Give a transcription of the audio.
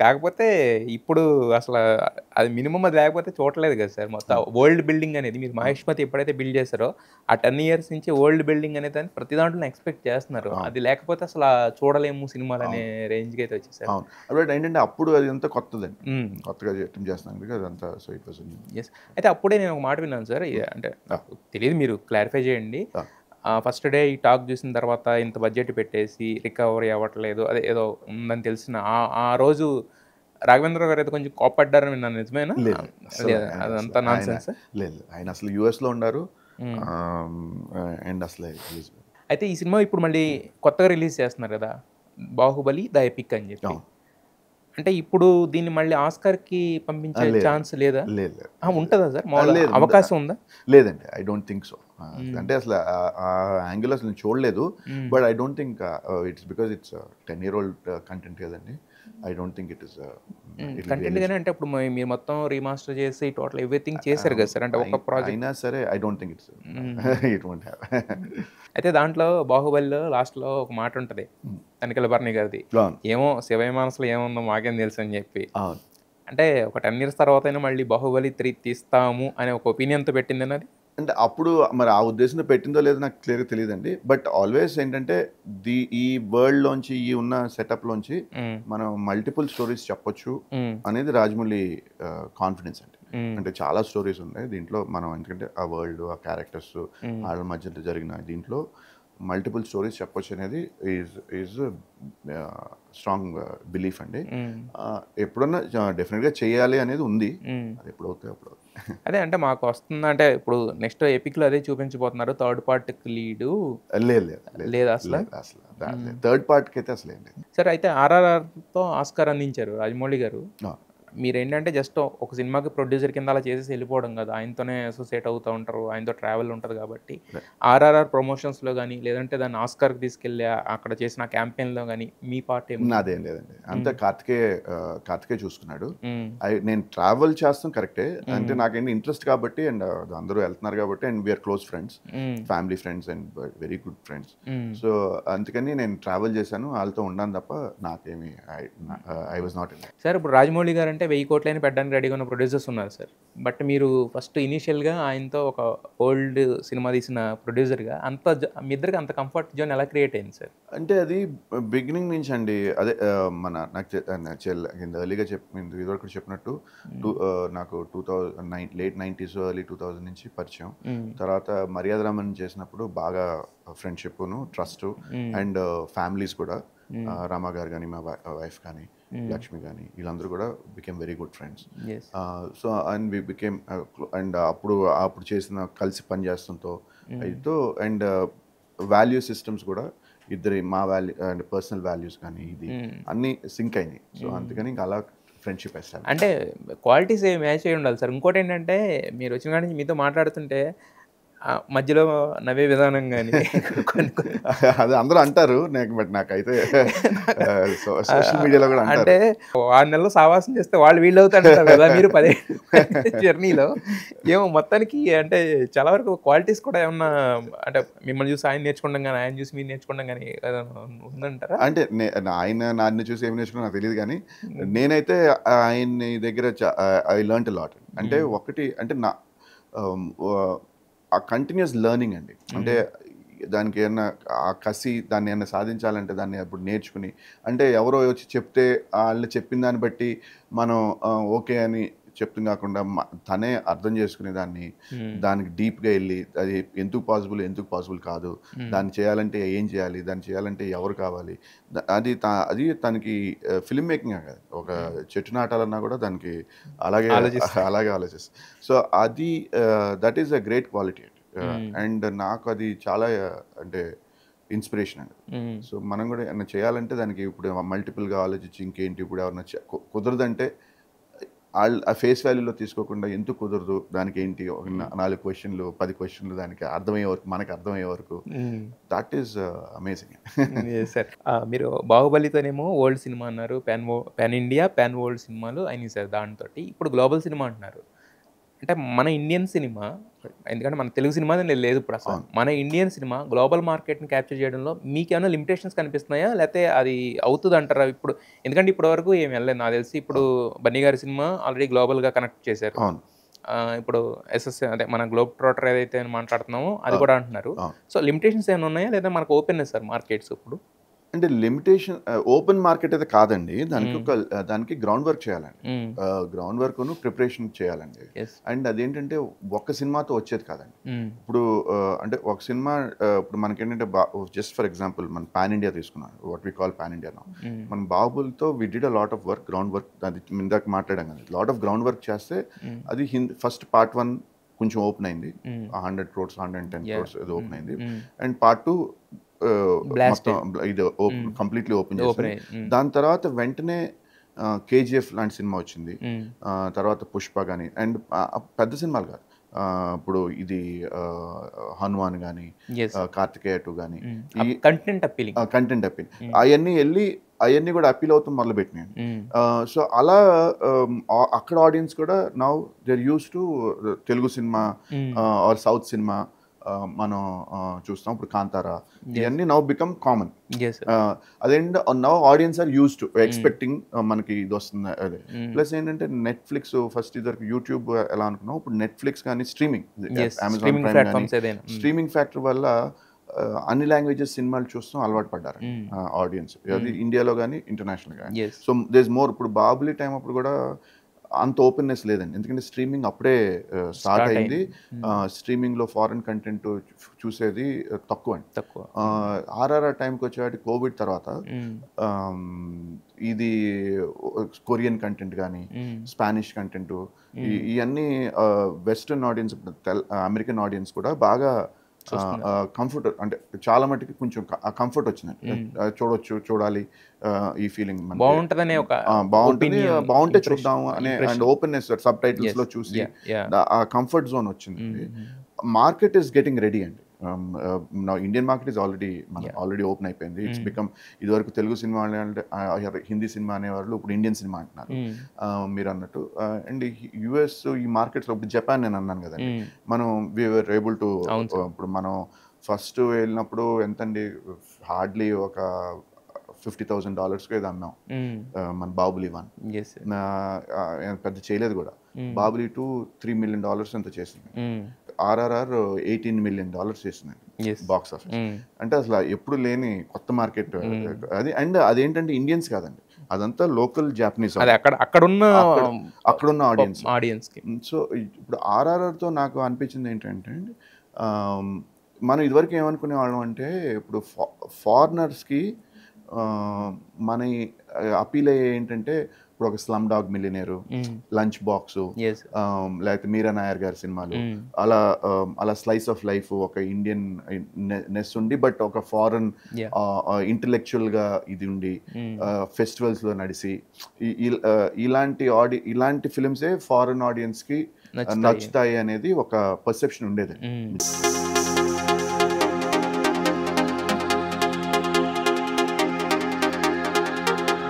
కాకపోతే ఇప్పుడు అసల అది మినిమమ్ అది లేకపోతే చూడట్లేదు కదా సార్. మొత్తం వరల్డ్ బిల్డింగ్ అనేది మీరు మహేష్మతి ఎప్పుడైతే బిల్డ్ చేసారో, ఆ 10 ఇయర్స్ నుంచి వరల్డ్ బిల్డింగ్ అనేదాన్ని ప్రతి దాంట్లోనే ఎక్స్‌పెక్ట్ చేస్తున్నారు. అవును. అది లేకపోతే అసల చూడలేము సినిమాలనే అవును. రేంజ్‌కి అయితే వచ్చేసారు. అవును. బట్ ఏంటంటే అప్పుడు అదంతా కొత్తదండి. హ్మ్. కొత్తగా అటెంప్ట్ చేస్తున్నాను అదంతా సో ఇట్ వాస్ యెస్. అయితే అప్పుడే నేను ఒక మాట విన్నాను సార్. అంటే ఆ! నాకు తెలీదు మీరు క్లారిఫై చేయండి. ఆ! ఫస్ట్ డే ఈ టాక్ చూసిన తర్వాత ఇంత బడ్జెట్ పెట్టేసి రికవరీ అవ్వట్లేదు. అదే ఏదో ఉందని తెలిసిన ఆ రోజు రాఘవేంద్ర గారు అయితే కొంచెం కోప్పడ్డారని విన్నాను. నిజమేనా? లేదు. అస్సలు లేదా అసలు అదంతా ఆయన నాన్‌సెన్సా? లేదు. ఆయన అసలు యూఎస్‌లో ఉన్నారు. హ్మ్. అండ్ అసలే అయితే ఈ సినిమా ఇప్పుడు మళ్ళీ కొత్తగా రిలీజ్ చేస్తున్నారు కదా! 'బాహుబలి: ద ఎపిక్' అని చెప్పి. అవును. అంటే ఇప్పుడు దీన్ని మళ్ళీ ఆస్కార్‌కి పంపించే లేదు. ఛాన్స్ లేదా? లేదు. లేదు. లేదు. ఉంటదా సార్? మామూలుగా లేదు. అవకాశం ఉందా? లేదండి. I don't think so. Hmm. అంటే అసలు ఆ యాంగిల్ అసలు నేను చూడలేదు. Hmm. But I don't think it's because it's 10 year old content కదండీ. I don't think it will content really గాని అంటే ఇప్పుడు మీరు మొత్తం రీమాస్టర్ చేసి టోటల్ ఎవ్రీథింగ్ చేసారు కదా సార్. అంటే ఒక ప్రాజెక్ట్. అయినా సరే ఐ డోంట్ థింక్ హ్మ్. It won't have. అయితే దాంట్లో 'బాహుబలిలో' లాస్ట్‌లో ఒక మాటుంటది. తనికెళ్ళ భరణి గారిది. అవును. ఏమో శివయ్య మనసులో ఏముందో మాకేం తెలుసని జెప్పి. అవును. అంటే ఒక 10 ఇయర్స్ తర్వాతైనా మళ్ళీ 'బాహుబలి 3' తీస్తాము అనే ఒక ఒపీనియన్‌తో పెట్టిందేనా అది? అంటే అప్పుడు మరి ఆ ఉద్దేశంతో పెట్టిందో లేదో నాకు క్లియర్‌గా తెలీదండి. బట్ ఆల్‌వేస్ ఏంటంటే ఈ వరల్డ్‌లోంచి ఈ ఉన్న సెటప్‌లోంచి హ్మ్. మనం మల్టిపుల్ స్టోరీస్ చెప్పొచ్చు హ్మ్. అనేది రాజమౌళి కాన్ఫిడెన్స్ అండి. హ్మ్. అంటే చాలా స్టోరీస్ ఉన్నాయి దీంట్లో మనం ఎందుకంటే ఆ వరల్డ్, ఆ క్యారెక్టర్స్ హ్మ్. ఆళ్ళ మధ్యలో జరిగిన దీంట్లో మల్టిపుల్ స్టోరీస్ చెప్పొచ్చు అనేది ఈజ్ స్ట్రాంగ్ బిలీఫ్ అండి. హ్మ్. ఎప్పుడన్నా డెఫినిట్‌గా చేయాలి అనేది ఉంది. హ్మ్. అది ఎప్పుడవుతాయో అప్పుడు. అదే అంటే మాకొస్తుందంటే ఇప్పుడు నెక్స్ట్ ఎపిక్‌లో అదే చూపించబోతున్నారు. థర్డ్ పార్ట్‌కి లీడు లేదు. లేదు. లేదు. లేదా అసల? లేదు. అసలు హ్మ్. లేదు. థర్డ్ పార్ట్‌కైతే అసలేం లేదు. సరే అయితే 'ఆర్ఆర్ఆర్‌తో' ఆస్కార్ అందించారు రాజమౌళి గారు. ఆ! మీరేంటంటే జస్ట్ ఒక సినిమాకి ప్రొడ్యూసర్ కింద అలా చేసేసి ఎళ్ళిపోవడం కాదు. ఆయనతోనే అసోసియేట్ అవుతా ఉంటారు. ఆయనతో ట్రావెల్ ఉంటది కాబట్టి. అదే. 'ఆర్ఆర్ఆర్' ప్రమోషన్స్‌లో గాని, లేదంటే దాన్ని ఆస్కార్‌కి తీసుకెళ్ళి అక్కడ చేసిన ఆ క్యాంపెయిన్‌లో గాని మీ పార్ట్ ఏముంది? నాదేం లేదండి. అంతా హ్మ్. కార్తికేయ చూసుకున్నాడు. హ్మ్. నేను ట్రావెల్ చేస్తాం కరెక్టే. అంటే హ్మ్. నాకేంటి ఇంట్రెస్ట్ కాబట్టి అండ్ అందరూ ఎళ్తున్నారు కాబట్టి and we are close friends. Hmm. Family friends and very good friends. Hmm. So, అందుకని నేను ట్రావెల్ చేశాను. ఆళ్ళతో ఉన్నాను తప్ప నాకేమి I was not in that. Sir ఇప్పుడు 'రాజమౌళి' గారంటే 1000 కోట్లైనా పెట్టడానికి రెడీగా ఉన్న ప్రొడ్యూసర్స్ ఉన్నారు సార్. బట్ మీరు ఫస్ట్ ఇనీషియల్‌గా ఆయనతో ఒక ఓల్డ్ సినిమా తీసిన ప్రొడ్యూసర్‌గా మీ ఇద్దరికి అంత కంఫర్ట్ జోన్ ఎలా క్రియేట్ అయింది సార్? అంటే అది బిగినింగ్ నుంచి అండి. అదే మన నాకు నా కింద ఎర్లీగా ఇదివరకు కూడా చెప్పినట్టు హ్మ్. నాకు 2009 లేట్ 90స్ ఎర్లీ 2000 నుంచి పరిచయం. హ్మ్. తర్వాత 'మర్యాద రామన్' చేసినప్పుడు బాగా ఫ్రెండ్‌షిప్పును, ట్రస్టు హ్మ్. అండ్ ఫ్యామిలీస్ కూడా హ్మ్. రామ గారు గాని, మా వైఫ్ కానీ, హ్మ్. లక్ష్మి గాని వీళ్ళందరూ కూడా became very good friends. Yes. So, and we became and అప్పుడు చేసిన కలిసి పనిచేయడంతో హ్మ్. అయితో అండ్ వాల్యూ సిస్టమ్స్ కూడా మా వాల్యూ అండ్ పర్సనల్ వాల్యూస్ కానీ హ్మ్. అన్నీ సింక్ అయినాయి. సో, హ్మ్. అందుకని ఇంక అలా ఫ్రెండ్‌షిప్ ఎస్టాబ్లిష్ అంటే క్వాలిటీస్ మ్యాచ్ అయ్యి ఉండాలి సార్. ఇంకోటేంటంటే మీరొచ్చిన కాడ నుంచి మీతో మాట్లాడుతుంటే మధ్యలో నవ్వే విధానం గాని కొన్ని కొన్ని అది అందరూ అంటారు. బట్ నాకైతే సోషల్ ఆహ్, మీడియాలో కూడా అంటే అంటారు. 6 నెలలు సావాసం చేస్తే వాళ్ళు వీళ్ళవుతారంటారు కదా! మీరు 10 జర్నీలో ఏమో మొత్తానికి అంటే చాలా వరకు క్వాలిటీస్ కూడా ఏమన్నా అంటే మిమ్మల్ని చూసి ఆయన నేర్చుకోవడం గాని, ఆయన చూసి మీరు నేర్చుకోవడం గాని ఏదైనా ఉందంటారా? అంటే ఆయన నన్ను చూసి ఏమి నేర్చుకున్నారో నాకు తెలీదు గానీ, హ్మ్. నేనైతే ఆయన్ని దగ్గర ఐ లెర్న్డ్ ఎ లాట్. అంటే హ్మ్. ఒకటి అంటే ఆహ్, ఆహ్, ఆ కంటిన్యూయస్ లెర్నింగ్ అండి. అంటే హ్మ్. దానికి ఏమన్నా ఆ కసి దాన్నేమన్నా సాధించాలంటే దాన్ని అప్పుడు నేర్చుకుని అంటే ఎవరో వచ్చి చెప్తే ఆళ్ళు చెప్పిన దాన్ని బట్టి మనం ఓకే అని చెప్తుంది కాకుండా తనే అర్థం చేసుకునే దాన్ని, హ్మ్. దానికి డీప్‌గా ఎళ్లి అది ఎందుకు పాసిబుల్ కాదు, హ్మ్. దాన్ని చేయాలంటే ఏం చేయాలి, దాన్ని చేయాలంటే ఎవరు కావాలి, అది తనకి ఫిల్మ్ మేకింగే కాదు. ఒక హ్మ్. చెట్టు నాటాలన్నా కూడా దానికి అలాగే ఆలోచిస్తా. అలాగే ఆలోచిస్తాం. సో, అది that is a great quality అండి. హ్మ్. అండ్ నాకు అది చాలా అంటే ఇన్‌స్పిరేషన్ అండి. హ్మ్. సో, మనం కూడా ఏమన్నా చేయాలంటే దానికి ఇప్పుడు మల్టిపుల్‌గా ఆలోచించి ఇంకేంటి ఇప్పుడు ఎవరన్నా కుదరదంటే ఆ ఫేస్ వాల్యూలో తీసుకోకుండా ఎందుకు కుదరదు? దానికేంటి ఒక హ్మ్. 4 క్వెషన్‌లు, 10 క్వెషన్‌లు దానికి అర్థమయ్యే వరకు మనకు అర్థమయ్యే వరకు హ్మ్. That is amazing. Yes sir. మీరు 'బాహుబలితోనేమో వరల్డ్ సినిమా అన్నారు. పాన్ ఇండియా, పాన్ వరల్డ్ సినిమాలు అయినియి సార్ దానితోటి. ఇప్పుడు గ్లోబల్ సినిమా అంటున్నారు. అంటే మన ఇండియన్ సినిమా, ఎందుకంటే మన తెలుగు సినిమా లేదు ఇప్పుడు అసలు. అవును. మన ఇండియన్ సినిమా గ్లోబల్ మార్కెట్‌ని క్యాప్చర్ చేయడంలో మీకేమైనా లిమిటేషన్స్ కనిపిస్తున్నాయా? లేతే అది అవుతదంటారా ఇప్పుడు? ఎందుకంటే ఇప్పటి వరకు ఏమి వెళ్ళలేదు. నాకు తెలిసి ఇప్పుడు 'బన్నీ' గారి సినిమా ఆల్రెడీ గ్లోబల్‌గా కనెక్ట్ చేశారు. అవును. ఇప్పుడు అదే మన గ్లోబ్ ట్రోటర్ ఏదైతే మాట్లాడుతున్నామో అది అవును. కూడా అంటున్నారు. అవును. సో, లిమిటేషన్స్ ఏమైనా ఉన్నాయా? లేదా మనకు ఓపెన్‌నెస్ సార్ మార్కెట్స్ ఇప్పుడు? అంటే లిమిటేషన్ ఓపెన్ మార్కెట్ అయితే కాదండి. హ్మ్. దానికి గ్రౌండ్ వర్క్ చేయాలండి. హ్మ్. గ్రౌండ్ వర్క్‌ను ప్రిపరేషన్ చేయాలండి. యెస్. అండ్ అదేంటంటే ఒక్క సినిమాతో వచ్చేది కాదండి. హ్మ్. ఇప్పుడు అంటే ఒక సినిమా ఇప్పుడు మనకేంటంటే జస్ట్ ఫర్ ఎగ్జాంపుల్ మన పాన్ ఇండియా తీసుకున్నాం. What we call pan India now. Hmm. మన 'బాహుబలితో' we did a lot of work, ground work. అది ఇందాక మాట్లాడాం కదా! లాట్ ఆఫ్ గ్రౌండ్ వర్క్ చేస్తే హ్మ్. అది ఫస్ట్ పార్ట్ 1 కొంచెం ఓపెన్ అయింది. హ్మ్. 100 క్రోర్స్, 110 యాహ్! క్రోర్స్ ఏదో ఓపెన్ అయింది. హ్మ్. అండ్ పార్ట్ 2 బ్లాస్ట్ మొత్తం అయింది. ఇది కంప్లీట్లీ ఓపెన్ ఓపెన్ చేసింది. అయ్యింది. దాని తర్వాత వెంటనే 'కేజీఎఫ్' లాంటి సినిమా వచ్చింది. హ్మ్. తర్వాత 'పుష్ప' గాని అండ్ పెద్ద సినిమాలు కాదు. ఇప్పుడు ఇది 'హనుమాన్' గాని, యెస్. 'కార్తికేయ 2' గాని హ్మ్. ఈ కంటెంట్ అప్పీలింగ్. కంటెంట్ అప్పీల్ హ్మ్. అయన్నీ కూడా అప్పీల్ అవుతాం మొదలుపెట్టినాయండి. హ్మ్. సో అలా అక్కడ ఆడియన్స్ కూడా now they are used to Telugu cinema hmm. Or south cinema మనం చూస్తాం. ఇప్పుడు 'కాంతార' యెస్. ఇయన్నీ నౌ బికమ్ కామన్. యెస్. అదేంటి now audience are used to hmm. Expecting మనకి ఇదొస్తుంది అదే. హ్మ్. ప్లస్ ఏంటంటే నెట్‌ఫ్లిక్స్ ఫస్ట్ ఇదివరకు యూట్యూబ్ ఎలా అనుకున్నాం. ఇప్పుడు నెట్‌ఫ్లిక్స్ కానీ streaming yes. Amazon streaming prime గాని ప్లాట్‌ఫార్మ్స్ ఏదైనా. హ్మ్. స్ట్రీమింగ్ ఫ్యాక్టర్ వల్ల అన్ని లాంగ్వేజెస్ సినిమాలు చూస్తాం అలవాటు పడ్డారండి హ్మ్. ఆడియన్స్. అది హ్మ్. ఇండియాలో గాని, ఇంటర్నేషనల్ గాని. Yes. So there is more. ఇప్పుడు 'బాహుబలి' టైమ్ అప్పుడు కూడా అంత ఓపెన్‌నెస్ లేదండి. ఎందుకంటే స్ట్రీమింగ్ అప్పుడే స్టార్ట్ స్టార్ట్ అయింది. అయింది. హ్మ్. స్ట్రీమింగ్‌లో ఫారెన్ కంటెంట్ చూసేది తక్కువండి. తక్కువ. హ్మ్. 'ఆర్ఆర్ఆర్' టైమ్‌కొచ్చేవాటికి కోవిడ్ తర్వాత హ్మ్. ఆహ్, ఇది కొరియన్ కంటెంట్ గాని, హ్మ్. స్పానిష్ కంటెంటు హ్మ్. ఇయన్నీ వెస్టర్న్ ఆడియన్స్ అమెరికన్ ఆడియన్స్ కూడా బాగా చూస్తున్నారు. కంఫర్ట్ అంటే చాలా మట్టుకి కొంచెం కంఫర్ట్ వచ్చిందండి. హ్మ్. చూడొచ్చు, చూడాలి ఈ ఫీలింగ్ మనకి బావుంటదనే ఒక బావుంటుంది. ఒపీనియన్, బావుంటే చూద్దాం అనే అండ్ ఇంప్రెషన్. ఓపెన్‌నెస్ సబ్‌టైటిల్స్‌లో యెస్. చూసి యాహ్! యాహ్! ఆ కంఫర్ట్ జోన్ వచ్చిందండి. Hmm. Market is getting ready అండి. నా Indian market is yeah! Already open అయిపోయింది. It's hmm. బికమ్ ఇదివరకు తెలుగు సినిమా అంటే హిందీ సినిమా అనేవాళ్ళు ఇప్పుడు ఇండియన్ సినిమా అంటున్నారు. హ్మ్. మీరన్నట్టు. అండ్ యూఎస్ ఈ మార్కెట్స్‌లో ఇప్పుడు జపాన్ నేను అన్నాను కదండీ! హ్మ్. మనం వి వర్ ఏబుల్ టు అవును సార్. ఇప్పుడు మనం ఫస్ట్ వెళ్ళినప్పుడు ఎంతండి హార్డ్‌లీ ఒక $50,000 ఏదో అమ్మాం. హ్మ్. మన 'బాహుబలి 1' యెస్. పెద్ద చేయలేదు కూడా. హ్మ్. 'బాహుబలి 2' $3 మిలియన్ ఎంతో చేసింది. హ్మ్. 'ఆర్ఆర్ఆర్' $18 మిలియన్ చేసిందండి యెస్. Box office. హ్మ్. అంటే అసలు ఎప్పుడు లేని కొత్త మార్కెట్ హ్మ్. అది. అండ్ అదేంటంటే ఇండియన్స్ కాదండి. అదంతా లోకల్ జాపనీస్ అదే అక్కడున్న అక్కడ అక్కడున్న ఆడియన్స్. ఆడియన్స్‌కి. సో ఇప్పుడు 'ఆర్ఆర్ఆర్‌తో' నాకు అనిపించింది ఏంటంటే ఆహ్, మనం ఇదివరకు ఏమనుకునేవాళ్ళం అంటే ఇప్పుడు ఫారినర్స్‌కి మన అపీల్ అయ్యేయి ఏంటంటే ఇప్పుడు ఒక 'స్లమ్ డాగ్ మిలియనేర్', హ్మ్. 'Lunch box' yes. లేకపోతే 'మీరా నాయర్' గారి సినిమాలు. హ్మ్. అలా స్లైస్ ఆఫ్ లైఫ్ ఒక ఇండియన్ నెస్ ఉండి బట్ ఒక ఫారెన్ యాహ్! ఇంటలెక్చువల్‌గా ఇది ఉండి హ్మ్. ఫెస్టివల్స్‌లో నడిసి ఇలాంటి ఫిల్మ్సే ఫారెన్ ఆడియన్స్‌కి నచ్చుతాయి. నచ్చుతాయి అనేది ఒక పర్సెప్షన్ ఉండేదండి. హ్మ్.